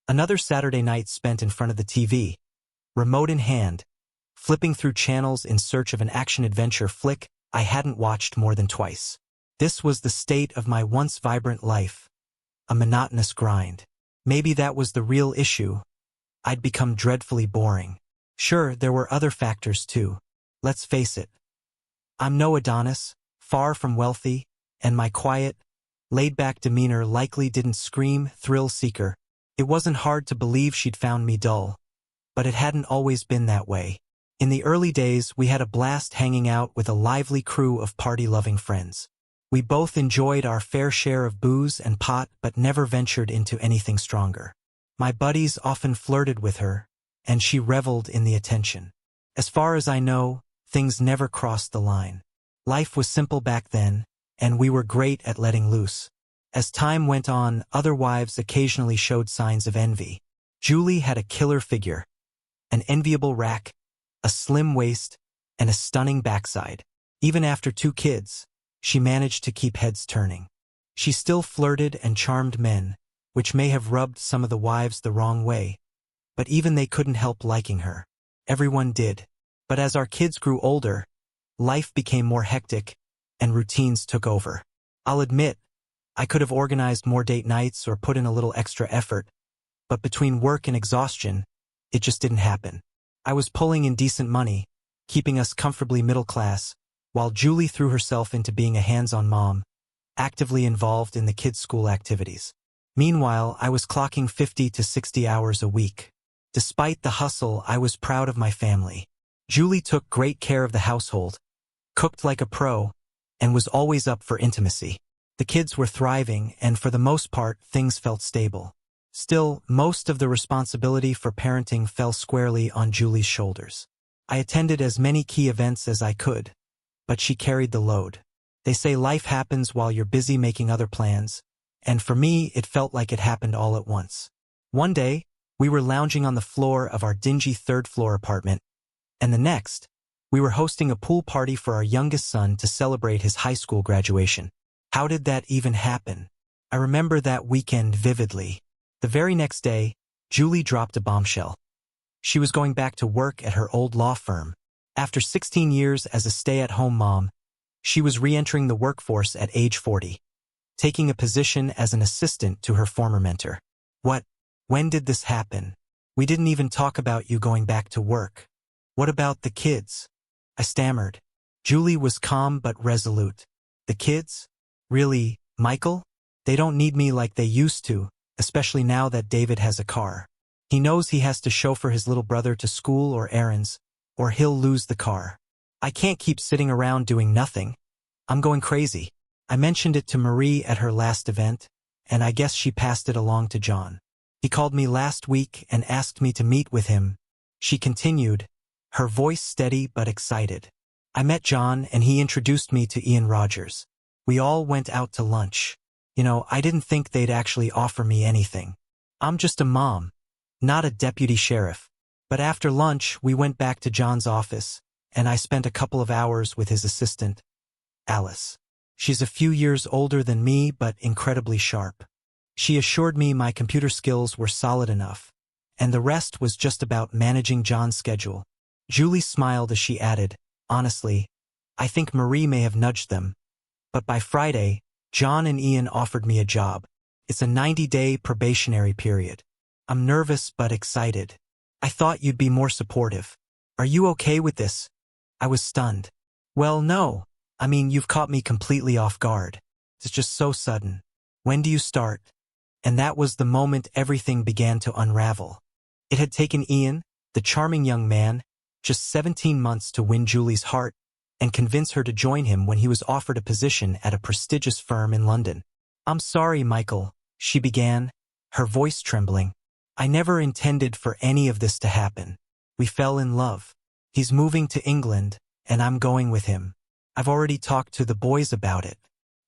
Another Saturday night spent in front of the TV, remote in hand, flipping through channels in search of an action-adventure flick I hadn't watched more than twice. This was the state of my once vibrant life, a monotonous grind. Maybe that was the real issue. I'd become dreadfully boring. Sure, there were other factors too. Let's face it. I'm no Adonis, far from wealthy, and my quiet, laid-back demeanor likely didn't scream thrill-seeker. It wasn't hard to believe she'd found me dull, but it hadn't always been that way. In the early days, we had a blast hanging out with a lively crew of party-loving friends. We both enjoyed our fair share of booze and pot but never ventured into anything stronger. My buddies often flirted with her, and she reveled in the attention. As far as I know, things never crossed the line. Life was simple back then, and we were great at letting loose. As time went on, other wives occasionally showed signs of envy. Julie had a killer figure, an enviable rack, a slim waist, and a stunning backside. Even after 2 kids, she managed to keep heads turning. She still flirted and charmed men, which may have rubbed some of the wives the wrong way, but even they couldn't help liking her. Everyone did. But as our kids grew older, life became more hectic, and routines took over. I'll admit, I could have organized more date nights or put in a little extra effort, but between work and exhaustion, it just didn't happen. I was pulling in decent money, keeping us comfortably middle class, while Julie threw herself into being a hands-on mom, actively involved in the kids' school activities. Meanwhile, I was clocking 50 to 60 hours a week. Despite the hustle, I was proud of my family. Julie took great care of the household, cooked like a pro, and was always up for intimacy. The kids were thriving, and for the most part, things felt stable. Still, most of the responsibility for parenting fell squarely on Julie's shoulders. I attended as many key events as I could, but she carried the load. They say life happens while you're busy making other plans, and for me, it felt like it happened all at once. One day, we were lounging on the floor of our dingy 3rd-floor apartment, and the next, we were hosting a pool party for our youngest son to celebrate his high school graduation. How did that even happen? I remember that weekend vividly. The very next day, Julie dropped a bombshell. She was going back to work at her old law firm. After 16 years as a stay-at-home mom, she was re-entering the workforce at age 40, taking a position as an assistant to her former mentor. What? When did this happen? We didn't even talk about you going back to work. What about the kids? I stammered. Julie was calm but resolute. The kids? Really, Michael? They don't need me like they used to, especially now that David has a car. He knows he has to chauffeur his little brother to school or errands, or he'll lose the car. I can't keep sitting around doing nothing. I'm going crazy. I mentioned it to Marie at her last event, and I guess she passed it along to John. He called me last week and asked me to meet with him. She continued, her voice steady but excited. I met John and he introduced me to Ian Rogers. We all went out to lunch. I didn't think they'd actually offer me anything. I'm just a mom, not a deputy sheriff. But after lunch, we went back to John's office, and I spent a couple of hours with his assistant, Alice. She's a few years older than me, but incredibly sharp. She assured me my computer skills were solid enough, and the rest was just about managing John's schedule. Julie smiled as she added, honestly, I think Marie may have nudged them. But by Friday, John and Ian offered me a job. It's a 90-day probationary period. I'm nervous but excited. I thought you'd be more supportive. Are you okay with this? I was stunned. Well, no. I mean, you've caught me completely off guard. It's just so sudden. When do you start? And that was the moment everything began to unravel. It had taken Ian, the charming young man, just 17 months to win Julie's heart and convince her to join him when he was offered a position at a prestigious firm in London. I'm sorry, Michael, she began, her voice trembling. I never intended for any of this to happen. We fell in love. He's moving to England, and I'm going with him. I've already talked to the boys about it.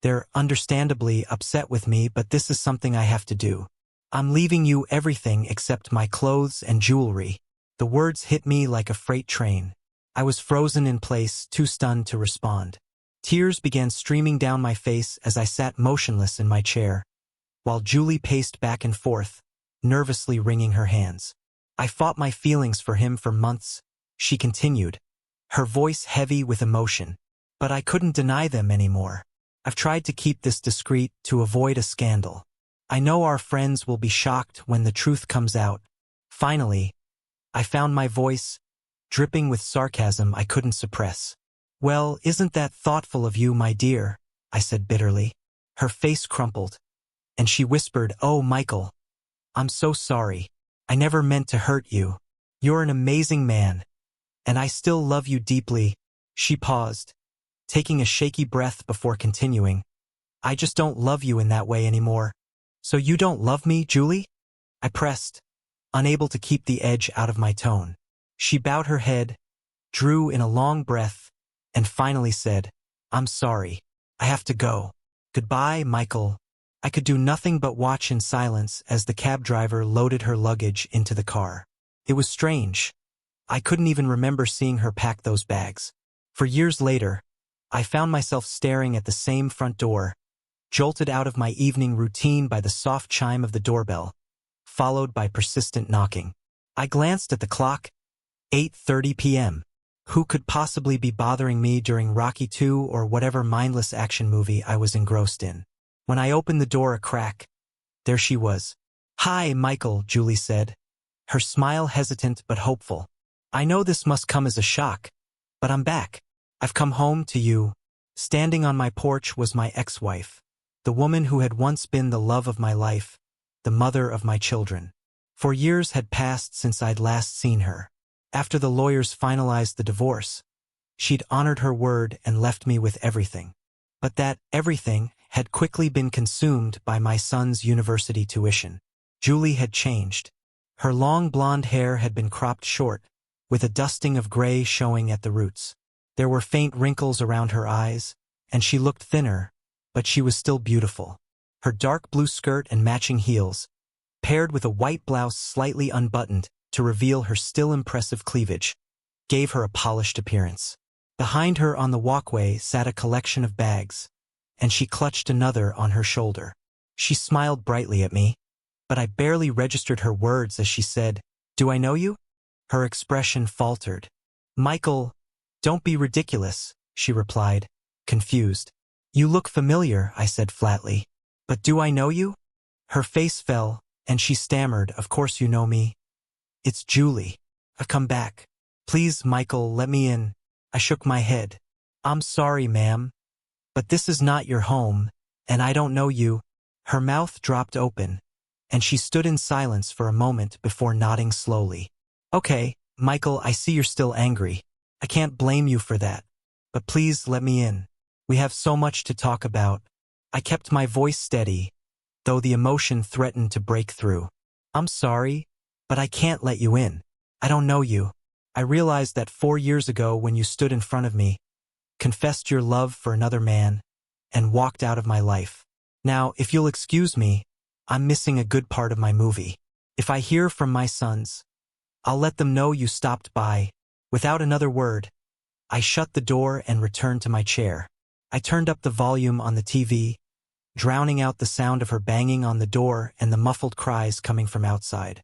They're understandably upset with me, but this is something I have to do. I'm leaving you everything except my clothes and jewelry. The words hit me like a freight train. I was frozen in place, too stunned to respond. Tears began streaming down my face as I sat motionless in my chair, while Julie paced back and forth, nervously wringing her hands. I fought my feelings for him for months, she continued, her voice heavy with emotion. But I couldn't deny them anymore. I've tried to keep this discreet to avoid a scandal. I know our friends will be shocked when the truth comes out. Finally, I found my voice, dripping with sarcasm I couldn't suppress. Well, isn't that thoughtful of you, my dear? I said bitterly. Her face crumpled, and she whispered, "Oh, Michael, I'm so sorry. I never meant to hurt you. You're an amazing man, and I still love you deeply." She paused, taking a shaky breath before continuing. "I just don't love you in that way anymore." "So you don't love me, Julie?" I pressed, unable to keep the edge out of my tone. She bowed her head, drew in a long breath, and finally said, "I'm sorry. I have to go. Goodbye, Michael." I could do nothing but watch in silence as the cab driver loaded her luggage into the car. It was strange. I couldn't even remember seeing her pack those bags. For years later, I found myself staring at the same front door, jolted out of my evening routine by the soft chime of the doorbell, followed by persistent knocking. I glanced at the clock. 8:30 p.m. Who could possibly be bothering me during Rocky II or whatever mindless action movie I was engrossed in? When I opened the door a crack, there she was. "Hi, Michael," Julie said, her smile hesitant but hopeful. "I know this must come as a shock, but I'm back. I've come home to you." Standing on my porch was my ex-wife, the woman who had once been the love of my life, the mother of my children. 4 years had passed since I'd last seen her. After the lawyers finalized the divorce, she'd honored her word and left me with everything. But that everything had quickly been consumed by my son's university tuition. Julie had changed. Her long blonde hair had been cropped short, with a dusting of gray showing at the roots. There were faint wrinkles around her eyes, and she looked thinner, but she was still beautiful. Her dark blue skirt and matching heels, paired with a white blouse slightly unbuttoned to reveal her still impressive cleavage, gave her a polished appearance. Behind her on the walkway sat a collection of bags, and she clutched another on her shoulder. She smiled brightly at me, but I barely registered her words as she said, "Do I know you?" Her expression faltered. "Michael, don't be ridiculous," she replied, confused. "You look familiar," I said flatly. "But do I know you?" Her face fell, and she stammered, "Of course you know me. It's Julie. I've come back. Please, Michael, let me in." I shook my head. "I'm sorry, ma'am, but this is not your home, and I don't know you." Her mouth dropped open, and she stood in silence for a moment before nodding slowly. "Okay, Michael, I see you're still angry. I can't blame you for that. But please let me in. We have so much to talk about." I kept my voice steady, though the emotion threatened to break through. "I'm sorry, but I can't let you in. I don't know you. I realized that 4 years ago when you stood in front of me, confessed your love for another man, and walked out of my life. Now, if you'll excuse me, I'm missing a good part of my movie. If I hear from my sons, I'll let them know you stopped by." Without another word, I shut the door and returned to my chair. I turned up the volume on the TV, drowning out the sound of her banging on the door and the muffled cries coming from outside.